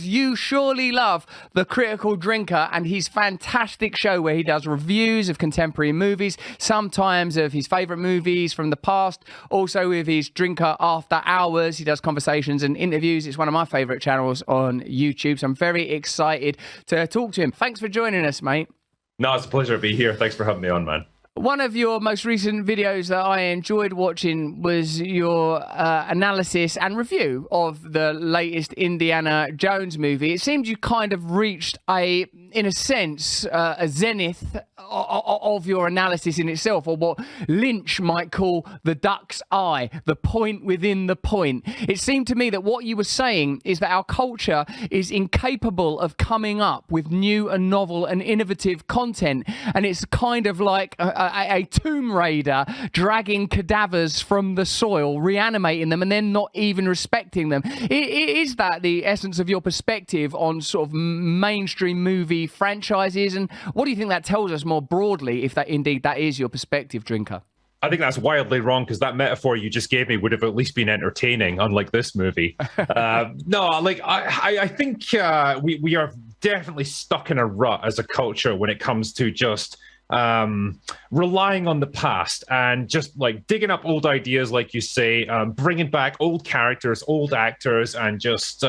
You surely love The Critical Drinker and his fantastic show where he does reviews of contemporary movies, sometimes of his favourite movies from the past, also with his Drinker After Hours. He does conversations and interviews. It's one of my favourite channels on YouTube, so I'm very excited to talk to him. Thanks for joining us, mate. No, it's a pleasure to be here. Thanks for having me on, man. One of your most recent videos that I enjoyed watching was your analysis and review of the latest Indiana Jones movie. It seemed you kind of reached in a sense, a zenith of your analysis in itself, or what Lynch might call the duck's eye, the point within the point. It seemed to me that what you were saying is that our culture is incapable of coming up with new and novel and innovative content, and it's kind of like a Tomb Raider dragging cadavers from the soil, reanimating them, and then not even respecting them. Is that the essence of your perspective on sort of mainstream movie franchises? And what do you think that tells us more broadly, if that indeed that is your perspective, Drinker? I think that's wildly wrong, because that metaphor you just gave me would have at least been entertaining, unlike this movie. I think we are definitely stuck in a rut as a culture when it comes to just relying on the past and just like digging up old ideas, like you say, bringing back old characters, old actors, and just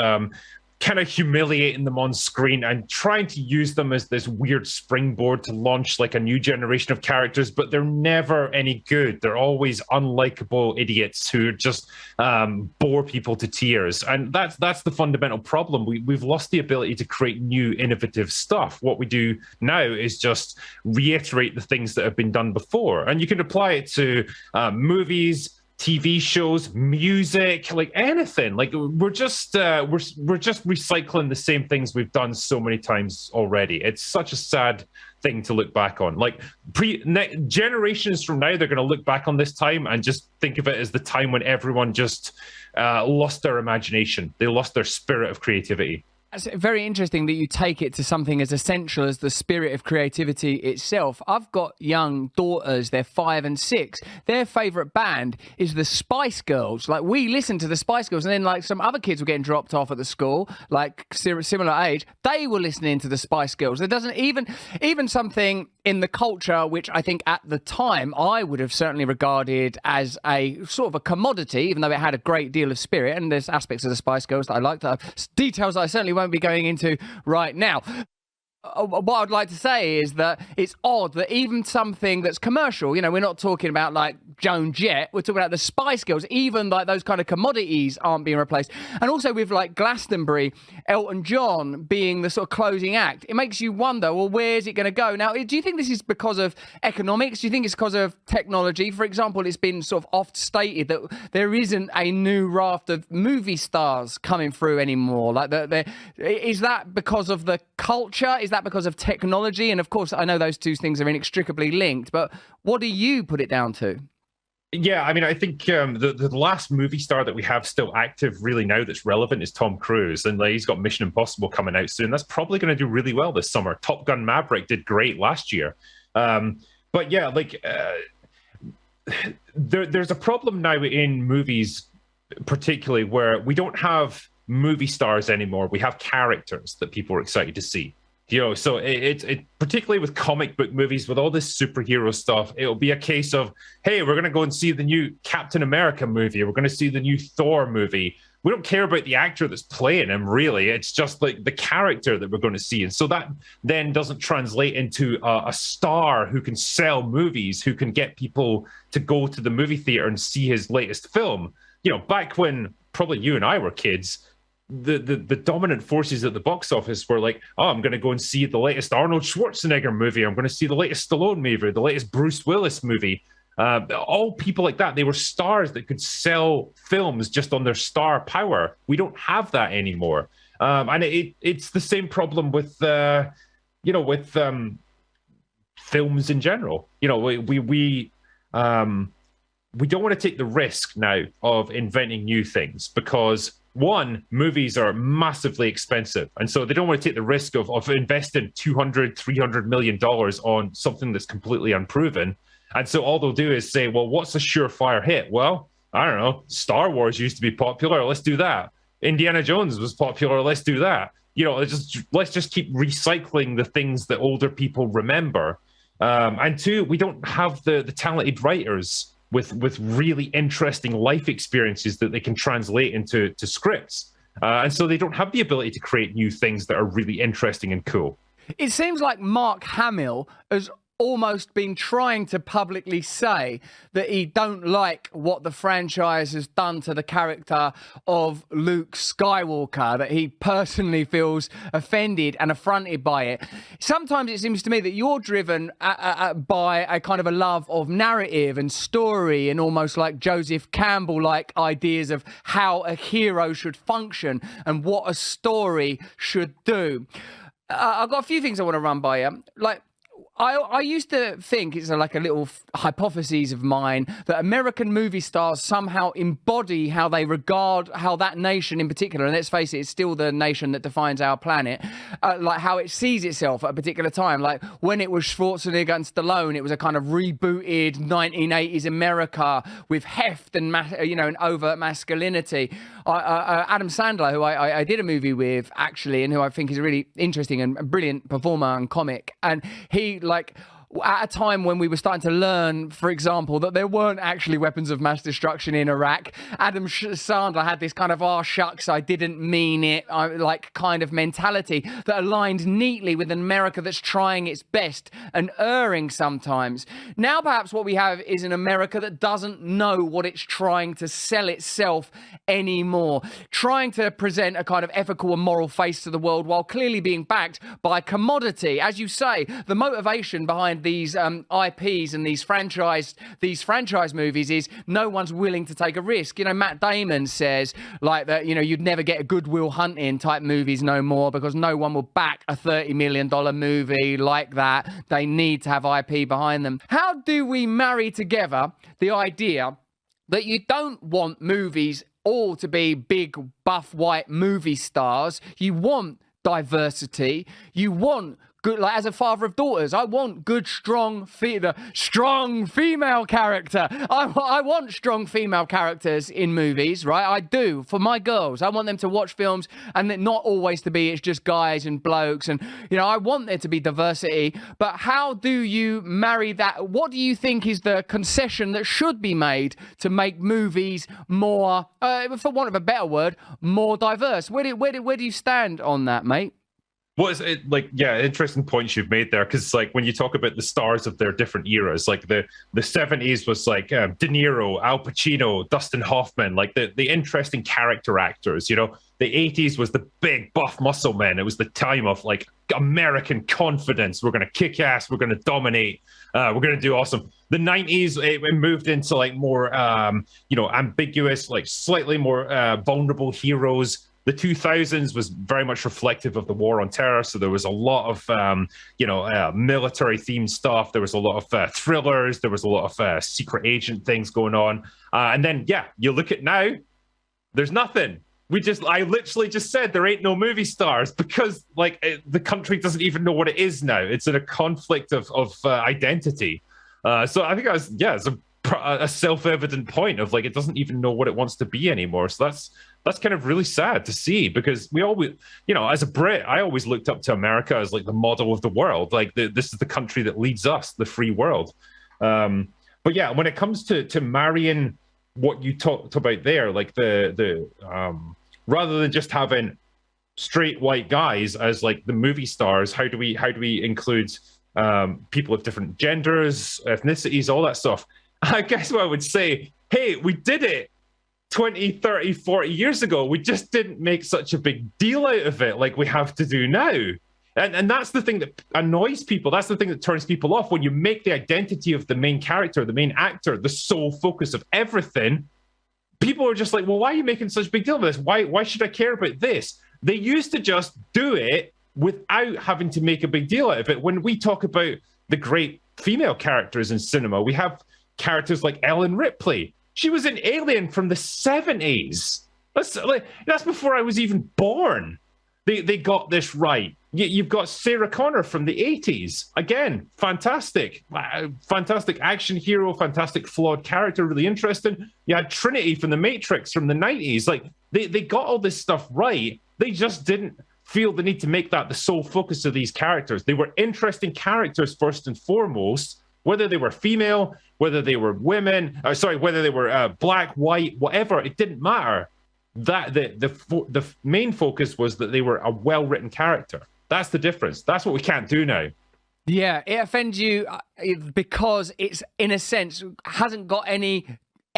kind of humiliating them on screen and trying to use them as this weird springboard to launch like a new generation of characters, but they're never any good. They're always unlikable idiots who just bore people to tears. And that's the fundamental problem. We've lost the ability to create new, innovative stuff. What we do now is just reiterate the things that have been done before. And you can apply it to movies, TV shows, music, like anything. Like we're just recycling the same things we've done so many times already. It's such a sad thing to look back on. Like generations from now, they're going to look back on this time and just think of it as the time when everyone just lost their imagination. They lost their spirit of creativity. It's very interesting that you take it to something as essential as the spirit of creativity itself. I've got young daughters, they're 5 and 6. Their favourite band is the Spice Girls. Like, we listen to the Spice Girls, and then like some other kids were getting dropped off at the school, like similar age, they were listening to the Spice Girls. There doesn't even something in the culture, which I think at the time I would have certainly regarded as a sort of a commodity, even though it had a great deal of spirit, and there's aspects of the Spice Girls that I liked, details that I certainly won't be going into right now. What I'd like to say is that it's odd that even something that's commercial, you know, we're not talking about like Joan Jett, we're talking about the Spice Girls, even like those kind of commodities aren't being replaced. And also with like Glastonbury, Elton John being the sort of closing act, it makes you wonder, well, where's it going to go? Now, do you think this is because of economics? Do you think it's because of technology? For example, it's been sort of oft stated that there isn't a new raft of movie stars coming through anymore. Like, is that because of the culture? Is that because of technology? And of course, I know those two things are inextricably linked, but what do you put it down to? Yeah, I mean, I think the last movie star that we have still active really now that's relevant is Tom Cruise. And like, he's got Mission Impossible coming out soon. That's probably going to do really well this summer. Top Gun Maverick did great last year. But yeah, like there's a problem now in movies, particularly where we don't have movie stars anymore. We have characters that people are excited to see. You know, so it particularly with comic book movies, with all this superhero stuff, it'll be a case of, hey, we're going to go and see the new Captain America movie. We're going to see the new Thor movie. We don't care about the actor that's playing him, really. It's just like the character that we're going to see. And so that then doesn't translate into a star who can sell movies, who can get people to go to the movie theater and see his latest film. You know, back when probably you and I were kids, the dominant forces at the box office were like, oh, I'm going to go and see the latest Arnold Schwarzenegger movie. I'm going to see the latest Stallone movie, the latest Bruce Willis movie. All people like that. They were stars that could sell films just on their star power. We don't have that anymore. And it's the same problem with, films in general. You know, we don't want to take the risk now of inventing new things because, one, movies are massively expensive. And so they don't want to take the risk of investing $200, $300 million on something that's completely unproven. And so all they'll do is say, well, what's a surefire hit? Well, I don't know. Star Wars used to be popular. Let's do that. Indiana Jones was popular. Let's do that. let's just keep recycling the things that older people remember. And two, we don't have the talented writers with really interesting life experiences that they can translate into scripts. And so they don't have the ability to create new things that are really interesting and cool. It seems like Mark Hamill has almost been trying to publicly say that he don't like what the franchise has done to the character of Luke Skywalker, that he personally feels offended and affronted by it. Sometimes it seems to me that you're driven by a kind of a love of narrative and story, and almost like Joseph Campbell-like ideas of how a hero should function and what a story should do. I've got a few things I want to run by you. Like, I used to think, it's like a little hypothesis of mine, that American movie stars somehow embody how they regard, how that nation in particular, and let's face it, it's still the nation that defines our planet, like how it sees itself at a particular time. Like when it was Schwarzenegger and Stallone, it was a kind of rebooted 1980s America with heft and, and overt masculinity. Adam Sandler, who I did a movie with actually, and who I think is a really interesting and brilliant performer and comic, and he, like, at a time when we were starting to learn, for example, that there weren't actually weapons of mass destruction in Iraq, Adam Sandler had this kind of, shucks, I didn't mean it, like kind of mentality that aligned neatly with an America that's trying its best and erring sometimes. Now perhaps what we have is an America that doesn't know what it's trying to sell itself anymore, trying to present a kind of ethical and moral face to the world while clearly being backed by a commodity. As you say, the motivation behind these IPs and these franchise movies is no one's willing to take a risk. Matt Damon says like that, you'd never get a Good Will Hunting type movies no more because no one will back a $30 million movie like that. They need to have IP behind them. How do we marry together the idea that you don't want movies all to be big, buff, white movie stars? You want diversity. You want good, like as a father of daughters, I want good, strong female character. I want strong female characters in movies, right? I do, for my girls. I want them to watch films and not always to be, it's just guys and blokes. And, I want there to be diversity. But how do you marry that? What do you think is the concession that should be made to make movies more, for want of a better word, more diverse? Where do you stand on that, mate? Well, it's interesting points you've made there, because like when you talk about the stars of their different eras, like the 70s was like De Niro, Al Pacino, Dustin Hoffman, like the interesting character actors. The 80s was the big buff muscle men. It was the time of like American confidence. We're going to kick ass. We're going to dominate. We're going to do awesome. The 90s, it moved into like more, ambiguous, like slightly more vulnerable heroes. The 2000s was very much reflective of the war on terror. So there was a lot of, military themed stuff. There was a lot of thrillers. There was a lot of secret agent things going on. And then, you look at now, there's nothing. I literally just said there ain't no movie stars because the country doesn't even know what it is now. It's in a conflict of identity. So I think it's a self-evident point of like, it doesn't even know what it wants to be anymore. So that's kind of really sad to see, because we always, as a Brit, I always looked up to America as like the model of the world. Like this is the country that leads us, the free world. But yeah, when it comes to marrying what you talked about there, like the rather than just having straight white guys as like the movie stars, how do we include people of different genders, ethnicities, all that stuff? I guess what I would say, hey, we did it 20, 30, 40 years ago. We just didn't make such a big deal out of it like we have to do now. And that's the thing that annoys people. That's the thing that turns people off. When you make the identity of the main character, the main actor, the sole focus of everything, people are just like, well, why are you making such a big deal of this? Why should I care about this? They used to just do it without having to make a big deal out of it. When we talk about the great female characters in cinema, we have characters like Ellen Ripley. She was an alien from the 70s. That's before I was even born. They got this right. You've got Sarah Connor from the 80s. Again, fantastic action hero, fantastic flawed character, really interesting. You had Trinity from The Matrix from the 90s. Like they got all this stuff right. They just didn't feel the need to make that the sole focus of these characters. They were interesting characters first and foremost, whether they were female, whether they were women, whether they were black, white, whatever, it didn't matter. That the main focus was that they were a well-written character. That's the difference. That's what we can't do now. Yeah, it offends you because it's, in a sense, hasn't got any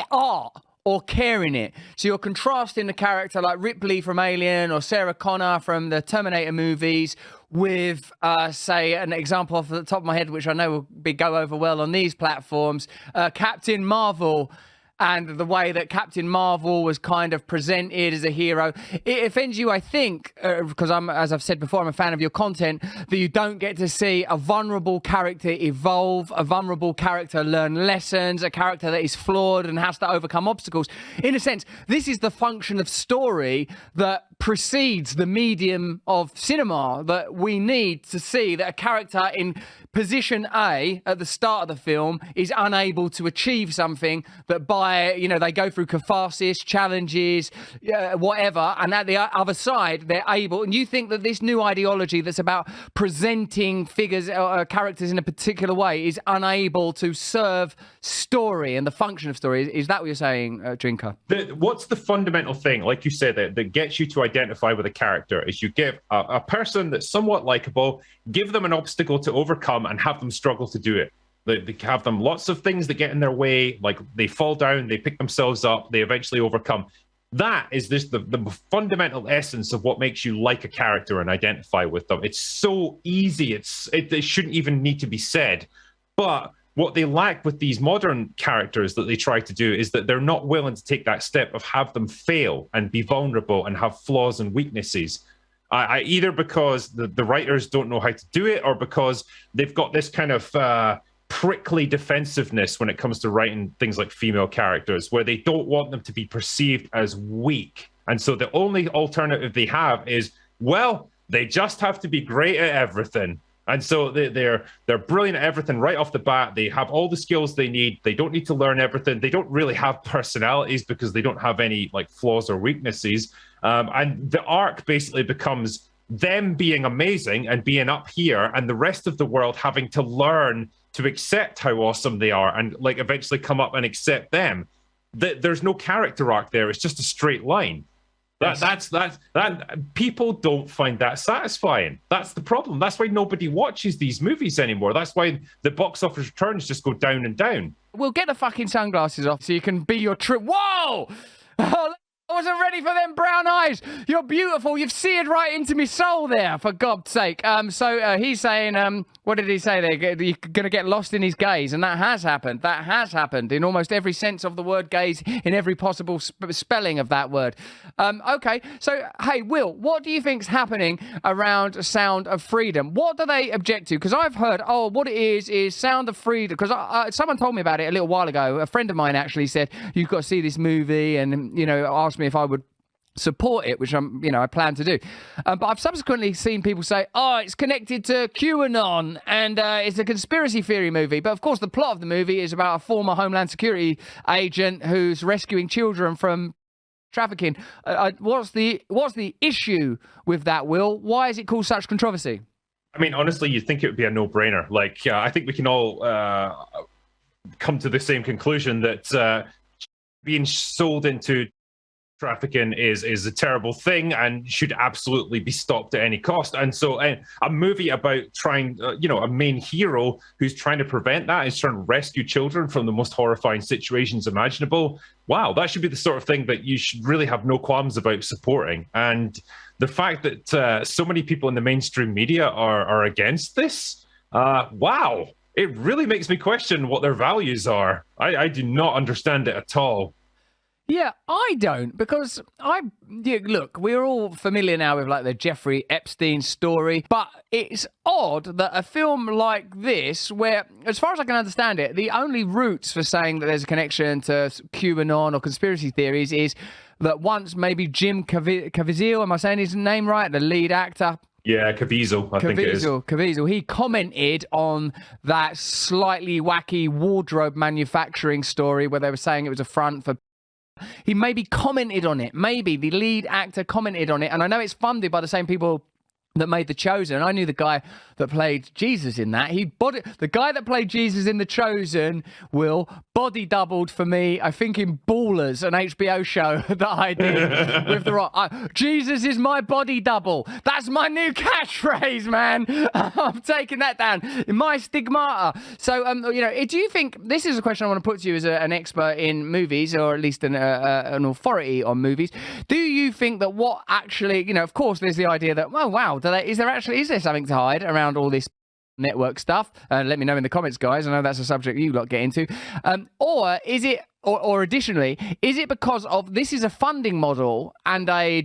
art or care in it. So you're contrasting the character like Ripley from Alien or Sarah Connor from the Terminator movies with, say, an example off the top of my head, which I know will go over well on these platforms, Captain Marvel. And the way that Captain Marvel was kind of presented as a hero. It offends you, I think, because as I've said before, I'm a fan of your content, that you don't get to see a vulnerable character evolve, a vulnerable character learn lessons, a character that is flawed and has to overcome obstacles. In a sense, this is the function of story that precedes the medium of cinema, that we need to see that a character in position A at the start of the film is unable to achieve something, that by, they go through catharsis, challenges, whatever, and at the other side, they're able. And you think that this new ideology that's about presenting figures or characters in a particular way is unable to serve story and the function of story. Is that what you're saying, Drinker? What's the fundamental thing, like you said, that gets you to identify with a character is you give a person that's somewhat likable, give them an obstacle to overcome and have them struggle to do it. They have them lots of things that get in their way, like they fall down, they pick themselves up, they eventually overcome. That is the fundamental essence of what makes you like a character and identify with them. It's so easy. It shouldn't even need to be said. But what they lack with these modern characters that they try to do is that they're not willing to take that step of have them fail and be vulnerable and have flaws and weaknesses. Either because the writers don't know how to do it, or because they've got this kind of prickly defensiveness when it comes to writing things like female characters, where they don't want them to be perceived as weak. And so the only alternative they have is, well, they just have to be great at everything. And so they're brilliant at everything right off the bat. They have all the skills they need. They don't need to learn everything. They don't really have personalities because they don't have any like flaws or weaknesses. And the arc basically becomes them being amazing and being up here, and the rest of the world having to learn to accept how awesome they are and like eventually come up and accept them. There's no character arc there. It's just a straight line. That people don't find that satisfying. That's the problem. That's why nobody watches these movies anymore. That's why the box office returns just go down and down. We'll get the fucking sunglasses off so you can be your true. Whoa! Oh, I wasn't ready for them brown eyes. You're beautiful. You've seared right into my soul there, for God's sake. So he's saying, what did he say there? You're going to get lost in his gaze. And that has happened. That has happened in almost every sense of the word gaze, in every possible spelling of that word. Okay, so, hey, Will, what do you think's happening around Sound of Freedom? What do they object to? Because I've heard, what it is Sound of Freedom. Because someone told me about it a little while ago. A friend of mine actually said, you've got to see this movie, and, asked me if I would support it, which I plan to do. But I've subsequently seen people say, it's connected to QAnon and it's a conspiracy theory movie. But of course, the plot of the movie is about a former Homeland Security agent who's rescuing children from trafficking. What's the issue with that, Will? Why is it caused such controversy? I mean, honestly, you'd think it would be a no-brainer. Like, I think we can all come to the same conclusion that being sold into trafficking is a terrible thing and should absolutely be stopped at any cost. And so a movie about trying, a main hero who's trying to prevent that, is trying to rescue children from the most horrifying situations imaginable. Wow, that should be the sort of thing that you should really have no qualms about supporting. And the fact that so many people in the mainstream media are against this, wow, it really makes me question what their values are. I do not understand it at all. Yeah, I don't, because look, we're all familiar now with like the Jeffrey Epstein story, but it's odd that a film like this, where, as far as I can understand it, the only roots for saying that there's a connection to QAnon or conspiracy theories is that once maybe Jim Caviezel, am I saying his name right, the lead actor? Yeah, Caviezel, I think it is. Caviezel. He commented on that slightly wacky wardrobe manufacturing story where they were saying it was a front for... He maybe commented on it. Maybe the lead actor commented on it. And I know it's funded by the same people that made The Chosen. I knew the guy that played Jesus in that. The guy that played Jesus in The Chosen, Will, body doubled for me, I think, in Ballers, an HBO show that I did with The Rock. Jesus is my body double. That's my new catchphrase, man. I'm taking that down. My stigmata. So, do you think, this is a question I want to put to you as an expert in movies, or at least an authority on movies. Do you think that what actually, of course, there's the idea that, oh, wow, is there something to hide around all this network stuff? Let me know in the comments, guys. I know that's a subject you lot get into. Or is it, or additionally, is it because of this is a funding model and a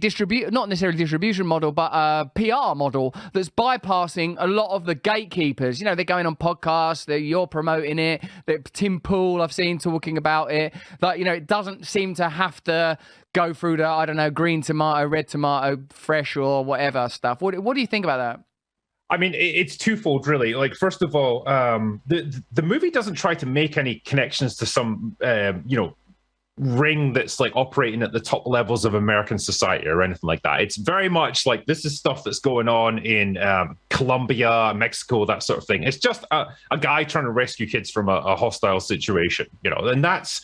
not necessarily distribution model, but a PR model that's bypassing a lot of the gatekeepers? They're going on podcasts, you're promoting it. Tim Pool, I've seen talking about it. Like, it doesn't seem to have to go through the, I don't know, green tomato, red tomato, fresh or whatever stuff. What do you think about that? I mean, it's twofold, really. Like, first of all, the movie doesn't try to make any connections to some, ring that's like operating at the top levels of American society or anything like that. It's very much like this is stuff that's going on in Colombia, Mexico, that sort of thing. It's just a guy trying to rescue kids from a hostile situation, and that's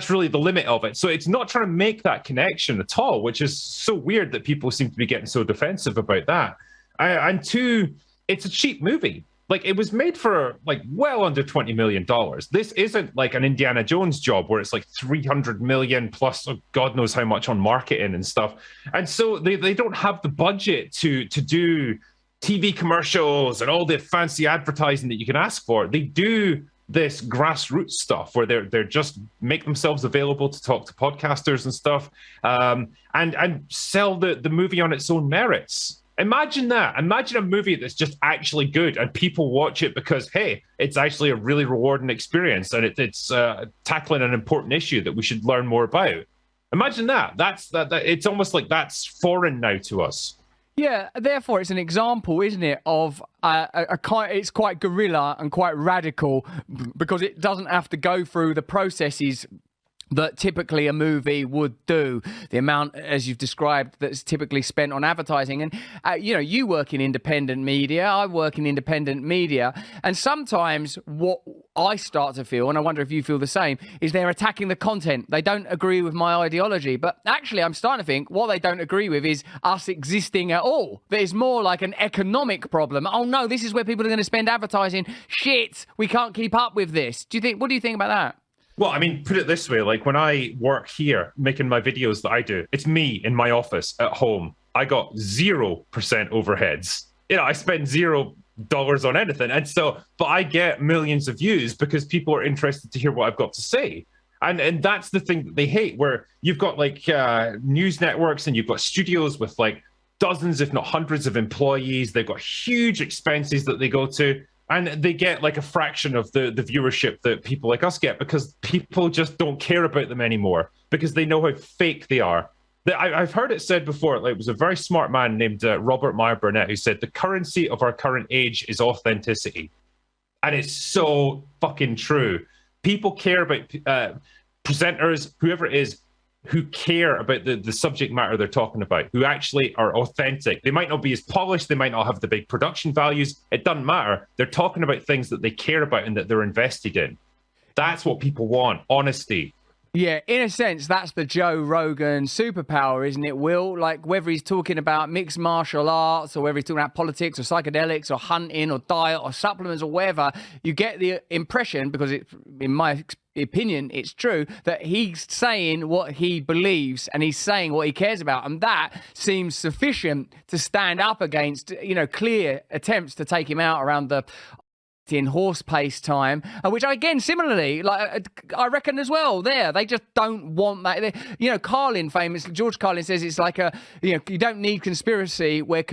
really the limit of it. So it's not trying to make that connection at all, which is so weird that people seem to be getting so defensive about that. And two, it's a cheap movie. Like, it was made for like well under $20 million. This isn't like an Indiana Jones job where it's like 300 million plus God knows how much on marketing and stuff. And so they don't have the budget to do TV commercials and all the fancy advertising that you can ask for. They do this grassroots stuff where they're just make themselves available to talk to podcasters and stuff, and sell the movie on its own merits. Imagine that. Imagine a movie that's just actually good and people watch it because, hey, it's actually a really rewarding experience and it's tackling an important issue that we should learn more about. Imagine that. That's it's almost like that's foreign now to us. Yeah, therefore it's an example, isn't it, of it's quite guerrilla and quite radical because it doesn't have to go through the processes that typically a movie would do. The amount, as you've described, that's typically spent on advertising. And, you work in independent media, I work in independent media, and sometimes what I start to feel, and I wonder if you feel the same, is they're attacking the content. They don't agree with my ideology, but actually I'm starting to think what they don't agree with is us existing at all. There's more like an economic problem. Oh no, this is where people are going to spend advertising. Shit, we can't keep up with this. What do you think about that? Well, I mean, put it this way, like when I work here making my videos that I do, it's me in my office at home. I got 0% overheads. I spend $0 on anything. And so, but I get millions of views because people are interested to hear what I've got to say. And that's the thing that they hate, where you've got like news networks and you've got studios with like dozens, if not hundreds of employees. They've got huge expenses that they go to. And they get like a fraction of the viewership that people like us get because people just don't care about them anymore because they know how fake they are. I've heard it said before, like it was a very smart man named Robert Meyer Burnett who said, the currency of our current age is authenticity. And it's so fucking true. People care about presenters, whoever it is, who care about the subject matter they're talking about, who actually are authentic. They might not be as polished, they might not have the big production values. It doesn't matter. They're talking about things that they care about and that they're invested in. That's what people want, honesty. Yeah, in a sense, that's the Joe Rogan superpower, isn't it, Will? Like, whether he's talking about mixed martial arts or whether he's talking about politics or psychedelics or hunting or diet or supplements or whatever, you get the impression, because in my opinion, it's true, that he's saying what he believes and he's saying what he cares about. And that seems sufficient to stand up against, clear attempts to take him out around the in horse pace time, which again similarly, like I reckon as well, they just don't want that. Carlin, George Carlin says it's like you don't need conspiracy where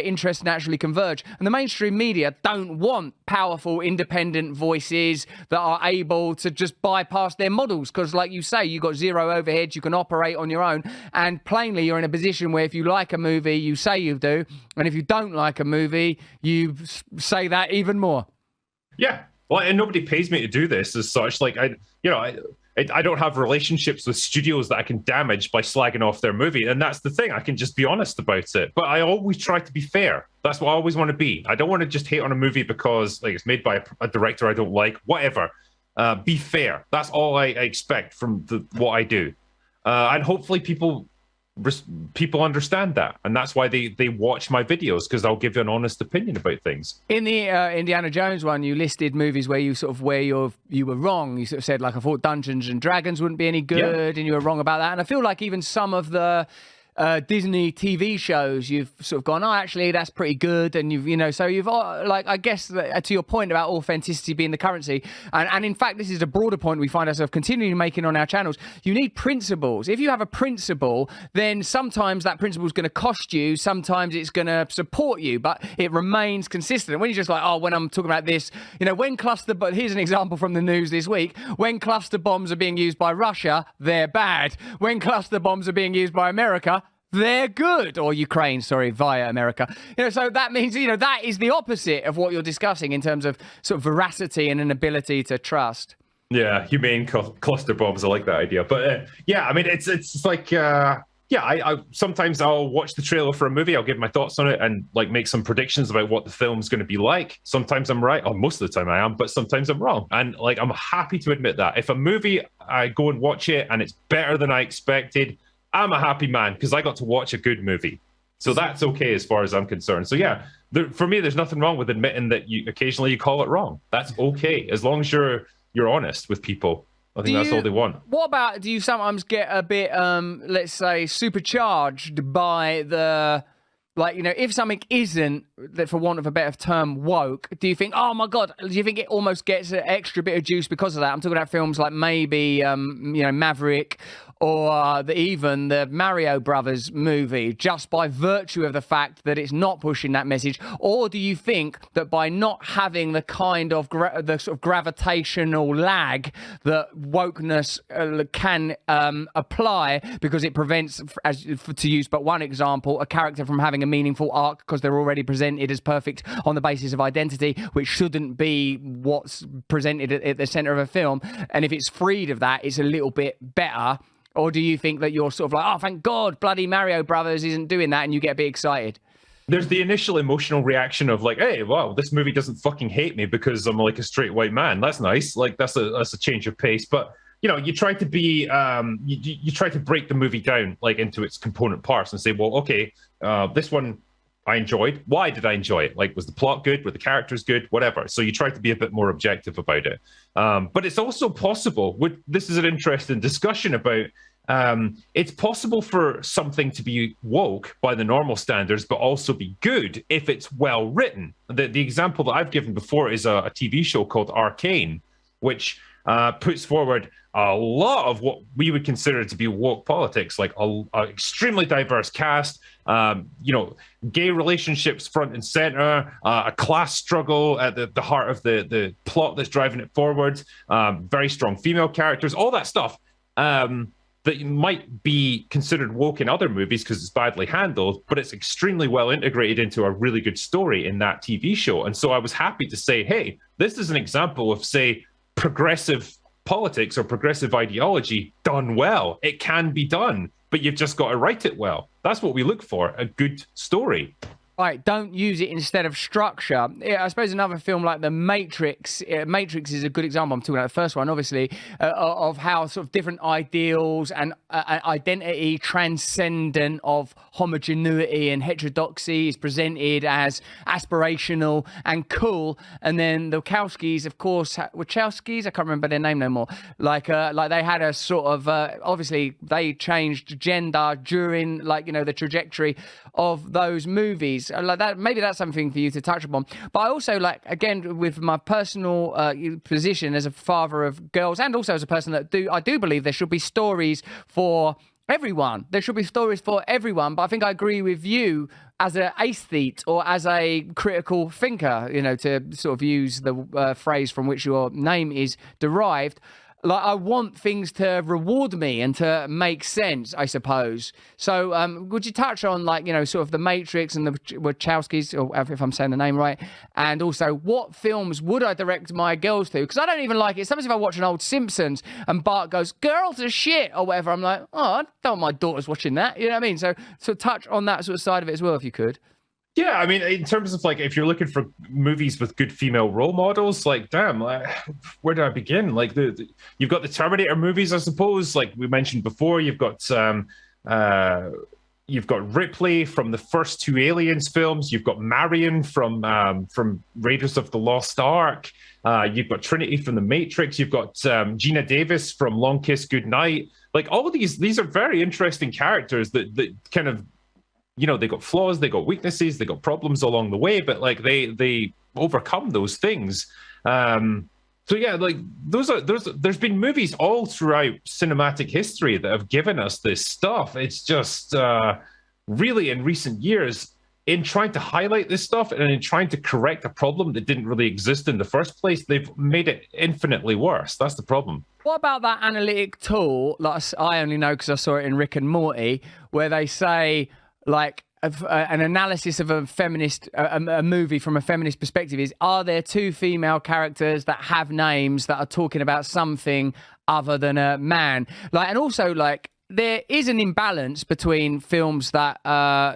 interests naturally converge, and the mainstream media don't want powerful independent voices that are able to just bypass their models, because like you say, you've got zero overheads, you can operate on your own, and plainly you're in a position where if you like a movie, you say you do, and if you don't like a movie, you say that even more. Yeah, well, and nobody pays me to do this as such. Like I don't have relationships with studios that I can damage by slagging off their movie. And that's the thing. I can just be honest about it. But I always try to be fair. That's what I always want to be. I don't want to just hate on a movie because like it's made by a director I don't like, whatever. Be fair. That's all I expect from what I do. And hopefully people understand that, and that's why they watch my videos, because I'll give you an honest opinion about things. In the Indiana Jones one, you listed movies where you were wrong. You sort of said, like, I thought Dungeons and Dragons wouldn't be any good, and you were wrong about that. And I feel like even some of the Disney TV shows, you've sort of gone, oh, actually, that's pretty good. And so you've, like, I guess to your point about authenticity being the currency. And in fact, this is a broader point we find ourselves continually making on our channels. You need principles. If you have a principle, then sometimes that principle is going to cost you. Sometimes it's going to support you, but it remains consistent. When you're just like, oh, when I'm talking about this, but here's an example from the news this week. When cluster bombs are being used by Russia, they're bad. When cluster bombs are being used by America, they're good. Or Ukraine, sorry, via America. So that means, that is the opposite of what you're discussing in terms of sort of veracity and an ability to trust. Yeah, humane cluster bombs. I like that idea. But I mean, it's like, I sometimes I'll watch the trailer for a movie, I'll give my thoughts on it and like make some predictions about what the film's going to be like. Sometimes I'm right, or most of the time I am, but sometimes I'm wrong. And like, I'm happy to admit that. If a movie, I go and watch it and it's better than I expected, I'm a happy man because I got to watch a good movie. So that's okay as far as I'm concerned. So yeah, for me, there's nothing wrong with admitting that you occasionally call it wrong. That's okay, as long as you're honest with people. I think that's all they want. What about, do you sometimes get a bit, let's say, supercharged by the, like, if something isn't, for want of a better term, woke, do you think, oh my God, do you think it almost gets an extra bit of juice because of that? I'm talking about films like maybe, Maverick, or even the Mario Brothers movie, just by virtue of the fact that it's not pushing that message? Or do you think that by not having the kind of the sort of gravitational lag that wokeness can apply, because it prevents, to use but one example, a character from having a meaningful arc because they're already presented as perfect on the basis of identity, which shouldn't be what's presented at the center of a film? And if it's freed of that, it's a little bit better. Or do you think that you're sort of like, oh, thank God, bloody Mario Brothers isn't doing that, and you get a bit excited? There's the initial emotional reaction of like, hey, wow, this movie doesn't fucking hate me because I'm like a straight white man. That's nice. Like, that's a change of pace. But, you try to be, you try to break the movie down like into its component parts and say, well, okay, this one I enjoyed. Why did I enjoy it? Like, was the plot good? Were the characters good? Whatever. So you try to be a bit more objective about it. But it's also possible, this is an interesting discussion about, it's possible for something to be woke by the normal standards, but also be good if it's well written. The example that I've given before is a TV show called Arcane, which puts forward a lot of what we would consider to be woke politics, like an extremely diverse cast, gay relationships front and center, a class struggle at the heart of the plot that's driving it forward, very strong female characters, all that stuff that might be considered woke in other movies because it's badly handled, but it's extremely well integrated into a really good story in that TV show. And so I was happy to say, hey, this is an example of, say, progressive politics or progressive ideology done well. It can be done, but you've just got to write it well. That's what we look for, a good story. Right, don't use it instead of structure. I suppose another film like The Matrix, Matrix is a good example. I'm talking about the first one, obviously, of how sort of different ideals and identity transcendent of homogeneity and heterodoxy is presented as aspirational and cool. And then the Wachowskis, of course, Wachowskis, I can't remember their name no more. Like they had a sort of, obviously, they changed gender during, the trajectory of those movies. Like that, maybe that's something for you to touch upon. But I also, again, with my personal position as a father of girls, and also as a person that I do believe there should be stories for everyone. There should be stories for everyone. But I think I agree with you as an aesthete or as a critical thinker, to sort of use the phrase from which your name is derived. like I want things to reward me and to make sense, I suppose. So would you touch on, like, sort of the Matrix and the Wachowskis, or if I'm saying the name right, and also what films would I direct my girls to? Because I don't even like it. Sometimes if I watch an old Simpsons and Bart goes, girls are shit, or whatever, I'm like, oh, I don't want my daughter's watching that. You know what I mean? So touch on that sort of side of it as well, if you could. Yeah, I mean, in terms of like, if you're looking for movies with good female role models, like, damn, where do I begin? Like, you've got the Terminator movies, I suppose. Like we mentioned before, you've got Ripley from the first two Aliens films. You've got Marion from Raiders of the Lost Ark. You've got Trinity from the Matrix. You've got Gina Davis from Long Kiss Goodnight. Like, all of these are very interesting characters that kind of, they got flaws, they got weaknesses, they got problems along the way, but like they overcome those things. So yeah, like there's been movies all throughout cinematic history that have given us this stuff. It's just really in recent years, in trying to highlight this stuff and in trying to correct a problem that didn't really exist in the first place, they've made it infinitely worse. That's the problem. What about that analytic tool, like I only know because I saw it in Rick and Morty, where they say, like, an analysis of a feminist a movie from a feminist perspective is, are there two female characters that have names that are talking about something other than a man? Like, and also, like, there is an imbalance between films that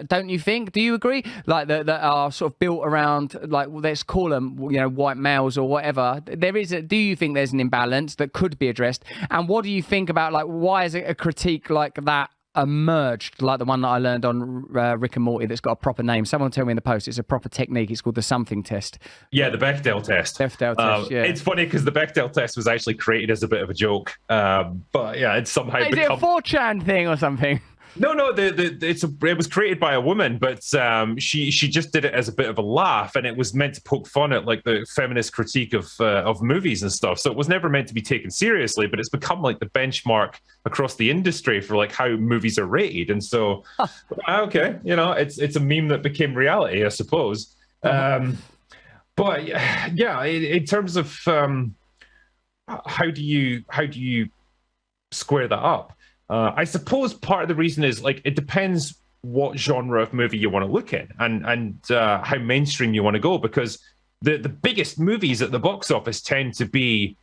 don't you think? Do you agree? Like that are sort of built around, like, let's call them white males or whatever. Do you think there's an imbalance that could be addressed? And what do you think about, like, why is it a critique like that emerged, like the one that I learned on Rick and Morty that's got a proper name? Someone tell me in the post. It's a proper technique. It's called the something test. Yeah, the Bechdel test. Bechdel test, yeah. It's funny because the Bechdel test was actually created as a bit of a joke. But yeah, it's somehow Is it a 4chan thing or something? No, it was created by a woman, but she just did it as a bit of a laugh, and it was meant to poke fun at, like, the feminist critique of movies and stuff. So it was never meant to be taken seriously, but it's become like the benchmark across the industry for, like, how movies are rated. And so, okay, it's a meme that became reality, I suppose. But yeah, in terms of how do you square that up? I suppose part of the reason is, like, it depends what genre of movie you want to look at and how mainstream you want to go, because the biggest movies at the box office tend to be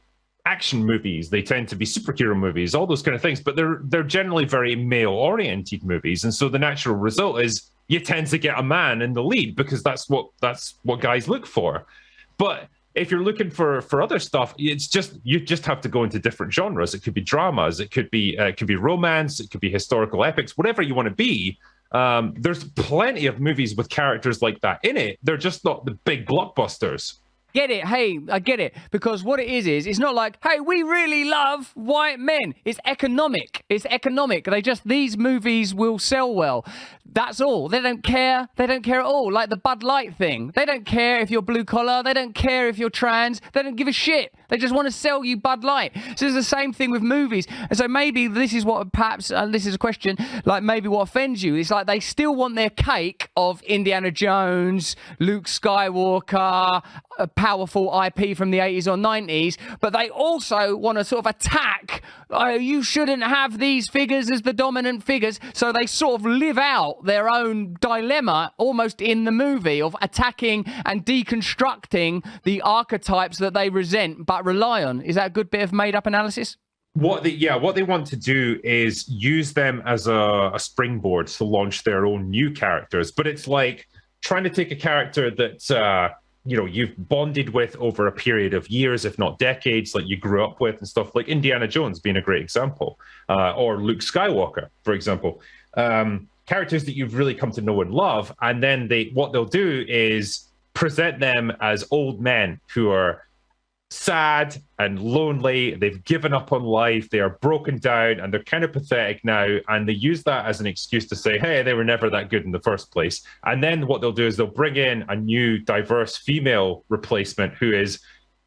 action movies. They tend to be superhero movies, all those kind of things, but they're generally very male-oriented movies. And so the natural result is you tend to get a man in the lead because that's what guys look for. But if you're looking for other stuff, you just have to go into different genres. It could be dramas, it could be romance, it could be historical epics, whatever you want to be. There's plenty of movies with characters like that in it. They're just not the big blockbusters. Get it? Hey, I get it. Because what it is it's not like, hey, we really love white men. It's economic. These movies will sell well. That's all. They don't care. They don't care at all. Like the Bud Light thing. They don't care if you're blue collar. They don't care if you're trans. They don't give a shit. They just want to sell you Bud Light. So it's the same thing with movies. And so maybe this is what perhaps, this is a question, like maybe what offends you. It's like they still want their cake of Indiana Jones, Luke Skywalker, a powerful IP from the 80s or 90s, but they also want to sort of attack, you shouldn't have these figures as the dominant figures. So they sort of live out their own dilemma almost in the movie of attacking and deconstructing the archetypes that they resent but rely on. Is that a good bit of made up analysis? What they want to do is use them as a springboard to launch their own new characters. But it's like trying to take a character that you've bonded with over a period of years, if not decades, like you grew up with and stuff, like Indiana Jones being a great example, or Luke Skywalker, for example. Characters that you've really come to know and love, and then what they'll do is present them as old men who are sad and lonely. They've given up on life. They are broken down and they're kind of pathetic now. And they use that as an excuse to say, hey, they were never that good in the first place. And then what they'll do is they'll bring in a new diverse female replacement who is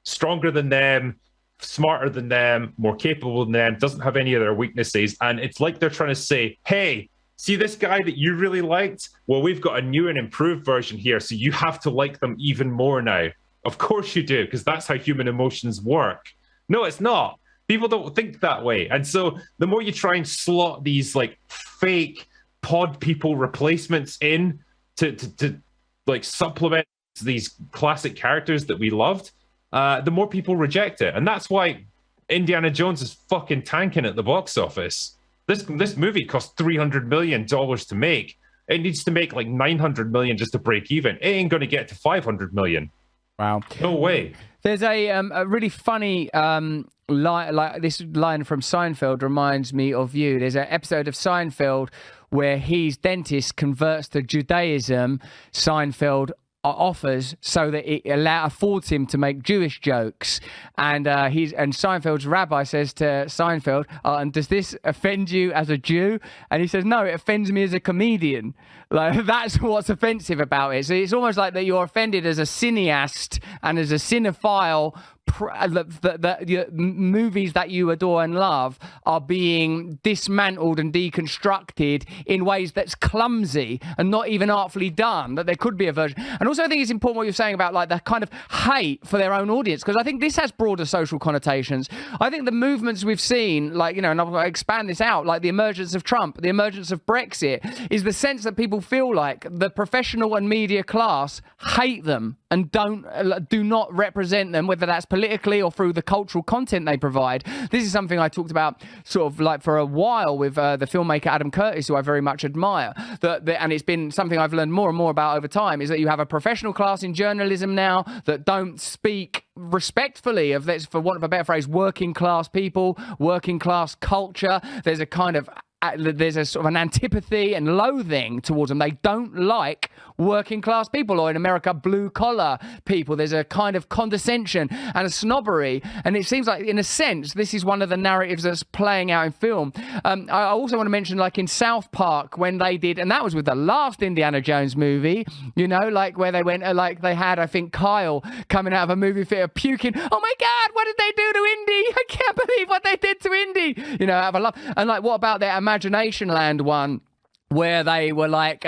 stronger than them, smarter than them, more capable than them, doesn't have any of their weaknesses. And it's like they're trying to say, hey, see this guy that you really liked? Well, we've got a new and improved version here, so you have to like them even more now. Of course you do, because that's how human emotions work. No, it's not. People don't think that way. And so the more you try and slot these like fake pod people replacements in to like supplement these classic characters that we loved, the more people reject it. And that's why Indiana Jones is fucking tanking at the box office. This movie cost $300 million to make. It needs to make like $900 million just to break even. It ain't going to get to $500 million. Wow. No way. There's a really funny line, like this line from Seinfeld reminds me of you. There's an episode of Seinfeld where his dentist converts to Judaism. Seinfeld offers so that it affords him to make Jewish jokes, and Seinfeld's rabbi says to Seinfeld, and does this offend you as a Jew? And he says, no, it offends me as a comedian. Like, that's what's offensive about it. So it's almost like that you're offended as a cineast and as a cinephile. The movies that you adore and love are being dismantled and deconstructed in ways that's clumsy and not even artfully done, that there could be a version. And also I think it's important what you're saying about like the kind of hate for their own audience, because I think this has broader social connotations. I think the movements we've seen, like, you know, and I'll expand this out, like the emergence of Trump, the emergence of Brexit, is the sense that people feel like the professional and media class hate them and do not represent them, whether that's politically or through the cultural content they provide. This is something I talked about sort of like for a while with the filmmaker Adam Curtis, who I very much admire. And it's been something I've learned more and more about over time, is that you have a professional class in journalism now that don't speak respectfully of, let's, for want of a better phrase, working class people, working class culture. There's a kind of there's a sort of an antipathy and loathing towards them. They don't like working class people, or in America, blue collar people. There's a kind of condescension and a snobbery. And it seems like, in a sense, this is one of the narratives that's playing out in film. I also want to mention, like in South Park, when they did, and that was with the last Indiana Jones movie, you know, like where they went, like they had, I think, Kyle coming out of a movie theater puking, oh my God, what did they do to Indy? I can't believe what they did to Indy. You know, out of a love. And like, what about their Imagination Land one, where they were like,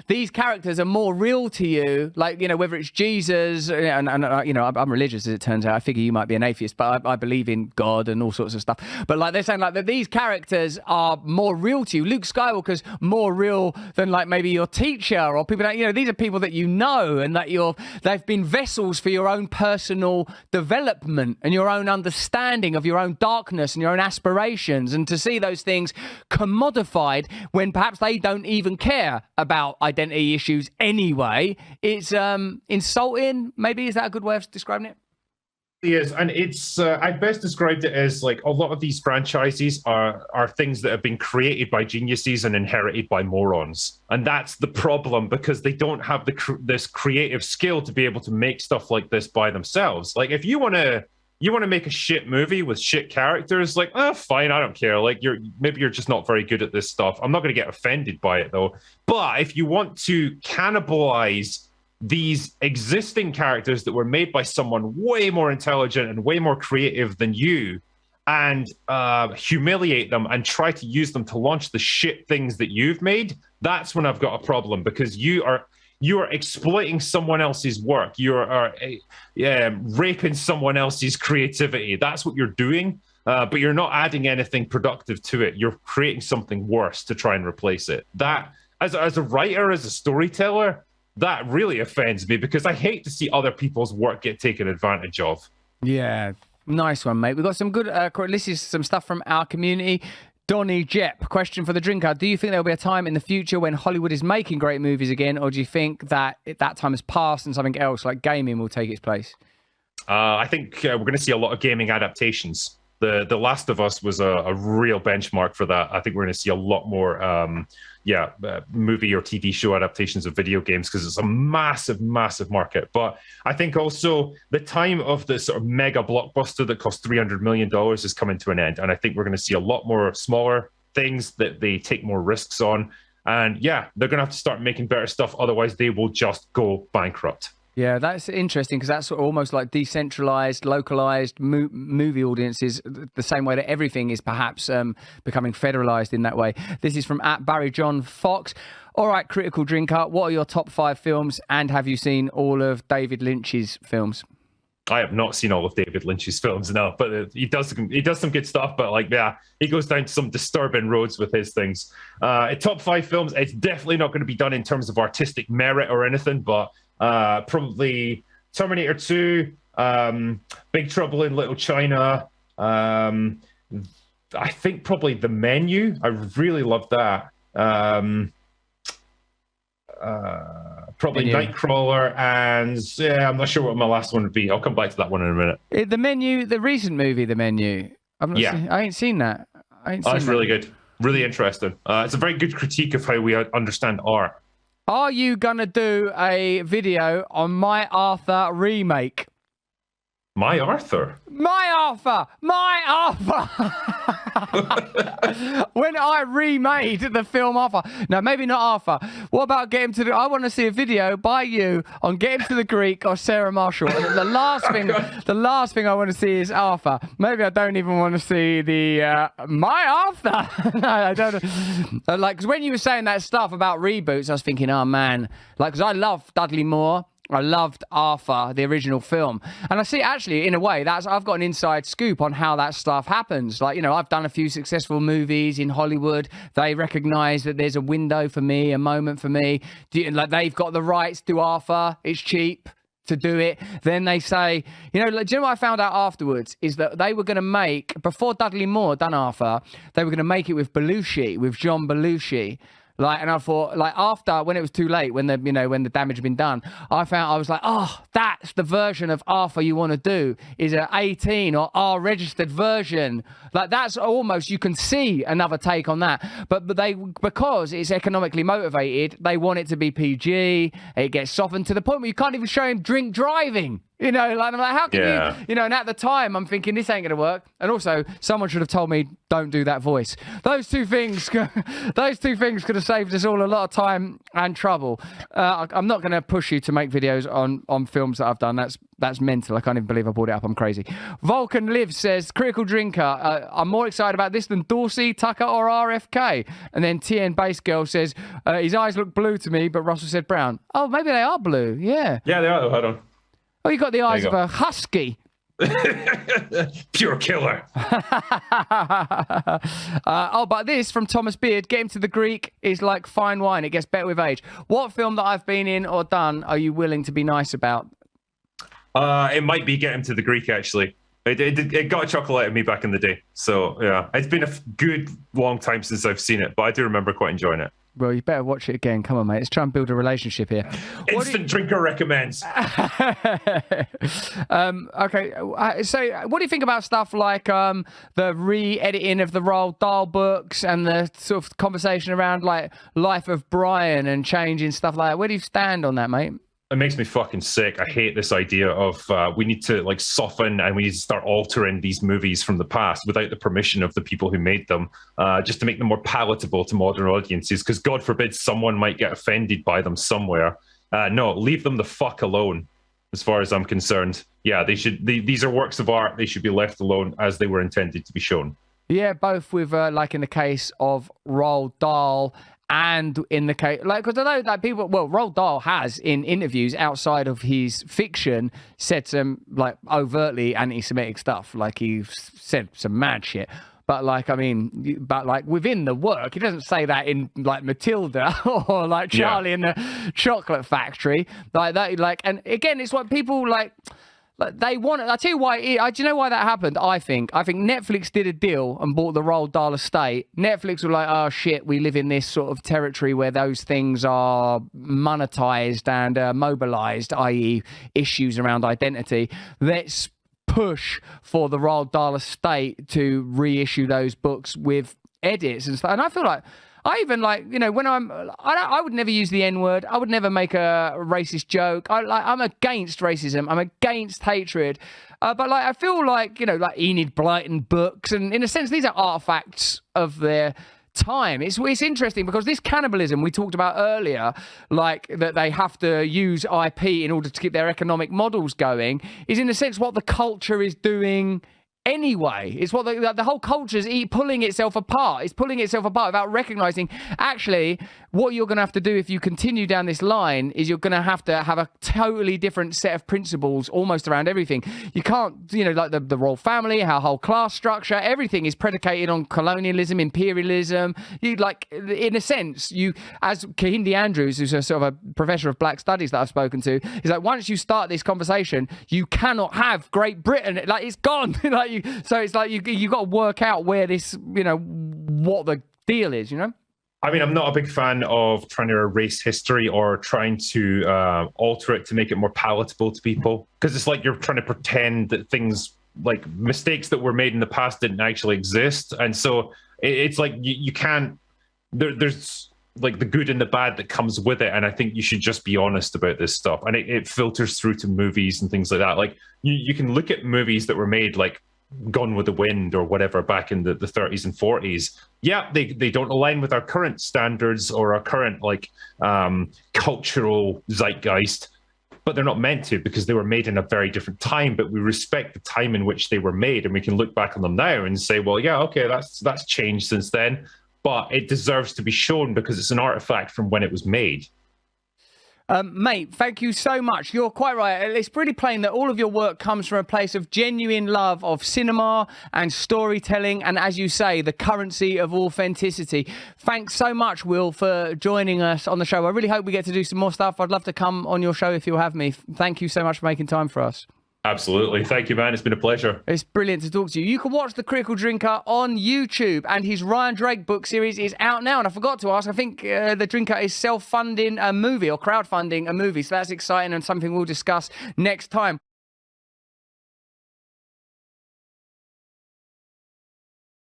these characters are more real to you, like, you know, whether it's Jesus, and you know, I'm religious, as it turns out. I figure you might be an atheist, but I believe in God and all sorts of stuff. But like, they're saying like that these characters are more real to you. Luke Skywalker's more real than like maybe your teacher or people that, you know, these are people that you know, and that they've been vessels for your own personal development and your own understanding of your own darkness and your own aspirations. And to see those things commodified when perhaps they don't even care about identity issues anyway, it's insulting. Maybe, is that a good way of describing it? It is, and it's I best described it as like a lot of these franchises are things that have been created by geniuses and inherited by morons, and that's the problem, because they don't have this creative skill to be able to make stuff like this by themselves. Like, if you want to make a shit movie with shit characters, like, oh, fine, I don't care. Like, maybe you're just not very good at this stuff. I'm not going to get offended by it, though. But if you want to cannibalize these existing characters that were made by someone way more intelligent and way more creative than you, and humiliate them and try to use them to launch the shit things that you've made, that's when I've got a problem, because you are exploiting someone else's work. You are raping someone else's creativity. That's what you're doing, but you're not adding anything productive to it. You're creating something worse to try and replace it. That, as a writer, as a storyteller, that really offends me, because I hate to see other people's work get taken advantage of. Yeah, nice one, mate. We've got some good, this is some stuff from our community. Donny Jepp, question for the drinker. Do you think there'll be a time in the future when Hollywood is making great movies again, or do you think that that time has passed and something else like gaming will take its place? I think we're going to see a lot of gaming adaptations. The Last of Us was a real benchmark for that. I think we're going to see a lot more movie or TV show adaptations of video games, because it's a massive, massive market. But I think also the time of the sort of mega blockbuster that cost $300 million is coming to an end. And I think we're going to see a lot more smaller things that they take more risks on. And yeah, they're going to have to start making better stuff. Otherwise, they will just go bankrupt. Yeah, that's interesting, because that's almost like decentralized, localized movie audiences, the same way that everything is perhaps becoming federalized in that way. This is from @BarryJohnFox. All right, critical drinker, what are your top 5 films, and have you seen all of David Lynch's films? I have not seen all of David Lynch's films, no, but he does some good stuff. But like, yeah, he goes down to some disturbing roads with his things. Top 5 films. It's definitely not going to be done in terms of artistic merit or anything, but probably Terminator 2, Big Trouble in Little China. I think probably The Menu. I really love that. Probably Nightcrawler, and yeah, I'm not sure what my last one would be. I'll come back to that one in a minute. The Menu, the recent movie, The Menu. I ain't seen that. It's really good, really interesting. It's a very good critique of how we understand art. Are you gonna do a video on My Arthur remake? My Arthur? My Arthur! When I remade the film Arthur. No, maybe not Arthur. What about Get Him to the... I want to see a video by you on Get Him to the Greek or Sarah Marshall. And the last thing I want to see is Arthur. Maybe I don't even want to see the My Arthur. No, I don't. Like, because when you were saying that stuff about reboots, I was thinking, oh man, like, because I love Dudley Moore. I loved Arthur, the original film. And I see, actually, in a way, I've got an inside scoop on how that stuff happens. Like, I've done a few successful movies in Hollywood. They recognize that there's a window for me, a moment for me. Like, they've got the rights to Arthur. It's cheap to do it. Then they say, do you know what I found out afterwards? Is that they were going to make, before Dudley Moore done Arthur, they were going to make it with Belushi, with John Belushi. Like, and I thought, like, after, when it was too late, when the damage had been done, I was like, oh, that's the version of Arthur you want to do, is an 18 or R-registered version. Like, that's almost, you can see another take on that. But because it's economically motivated, they want it to be PG. It gets softened to the point where you can't even show him drink driving. Like, I'm like, how can you, and at the time, I'm thinking, this ain't going to work. And also, someone should have told me, don't do that voice. Those two things could have saved us all a lot of time and trouble. I'm not going to push you to make videos on films that I've done. That's mental. I can't even believe I brought it up. I'm crazy. Vulcan Live says, Critical Drinker, I'm more excited about this than Dorsey, Tucker, or RFK. And then TN Base Girl says, his eyes look blue to me, but Russell said brown. Oh, maybe they are blue. Yeah. Yeah, they are. Hold on. Oh, you got the eyes of a husky. Pure killer. But this from Thomas Beard, Get Him to the Greek is like fine wine. It gets better with age. What film that I've been in or done are you willing to be nice about? It might be Get Him to the Greek, actually. It got a chuckle out of me back in the day. So, yeah, it's been a good long time since I've seen it, but I do remember quite enjoying it. Well, you better watch it again. Come on, mate. Let's try and build a relationship here. Instant Drinker recommends. Okay. So what do you think about stuff like the re-editing of the Roald Dahl books and the sort of conversation around like Life of Brian and changing stuff like that? Where do you stand on that, mate? It makes me fucking sick. I hate this idea of we need to like soften and we need to start altering these movies from the past without the permission of the people who made them, just to make them more palatable to modern audiences. Because God forbid someone might get offended by them somewhere. No, leave them the fuck alone. As far as I'm concerned, yeah, they should. These are works of art. They should be left alone as they were intended to be shown. Yeah, both with like in the case of Roald Dahl. And in the case, like, because I know that people, well, Roald Dahl has in interviews outside of his fiction said some like overtly anti-Semitic stuff. Like he said some mad shit. But like, I mean, but like within the work, he doesn't say that in like Matilda or like Charlie in the Chocolate Factory. Like that, like, and again, it's what people like. They want. I tell you why. Do you know why that happened? I think Netflix did a deal and bought the Roald Dahl estate. Netflix were like, "Oh shit, we live in this sort of territory where those things are monetized and mobilized, i.e., issues around identity. Let's push for the Roald Dahl estate to reissue those books with edits and stuff." And I feel like. I even like, when I would never use the N-word. I would never make a racist joke. I'm against racism. I'm against hatred. But like, I feel like, like Enid Blyton books. And in a sense, these are artifacts of their time. It's interesting because this cannibalism we talked about earlier, like that they have to use IP in order to keep their economic models going, is in a sense what the culture is doing anyway. It's what the whole culture is pulling itself apart. It's pulling itself apart without recognizing, actually, what you're going to have to do if you continue down this line is you're going to have a totally different set of principles almost around everything. You can't, like the royal family, our whole class structure, everything is predicated on colonialism, imperialism. In a sense, as Kahindi Andrews, who's a sort of a professor of black studies that I've spoken to, is like, once you start this conversation, you cannot have Great Britain. Like, it's gone. So it's like you got to work out where this, what the deal is, I mean, I'm not a big fan of trying to erase history or trying to alter it to make it more palatable to people, because it's like you're trying to pretend that things, like mistakes that were made in the past, didn't actually exist. And so it's like you can't, there's like the good and the bad that comes with it. And I think you should just be honest about this stuff. And it filters through to movies and things like that. Like you can look at movies that were made like Gone with the Wind or whatever back in the 30s and 40s. Yeah, they don't align with our current standards or our current cultural zeitgeist, but they're not meant to, because they were made in a very different time. But we respect the time in which they were made, and we can look back on them now and say, well, yeah, okay, that's changed since then, but it deserves to be shown because it's an artifact from when it was made. Mate, thank you so much. You're quite right. It's pretty plain that all of your work comes from a place of genuine love of cinema and storytelling, and, as you say, the currency of authenticity. Thanks so much, Will, for joining us on the show. I really hope we get to do some more stuff. I'd love to come on your show if you'll have me. Thank you so much for making time for us. Absolutely. Thank you, man. It's been a pleasure. It's brilliant to talk to you. You can watch The Critical Drinker on YouTube, and his Ryan Drake book series is out now. And I forgot to ask, I think The Drinker is self-funding a movie or crowdfunding a movie. So that's exciting and something we'll discuss next time.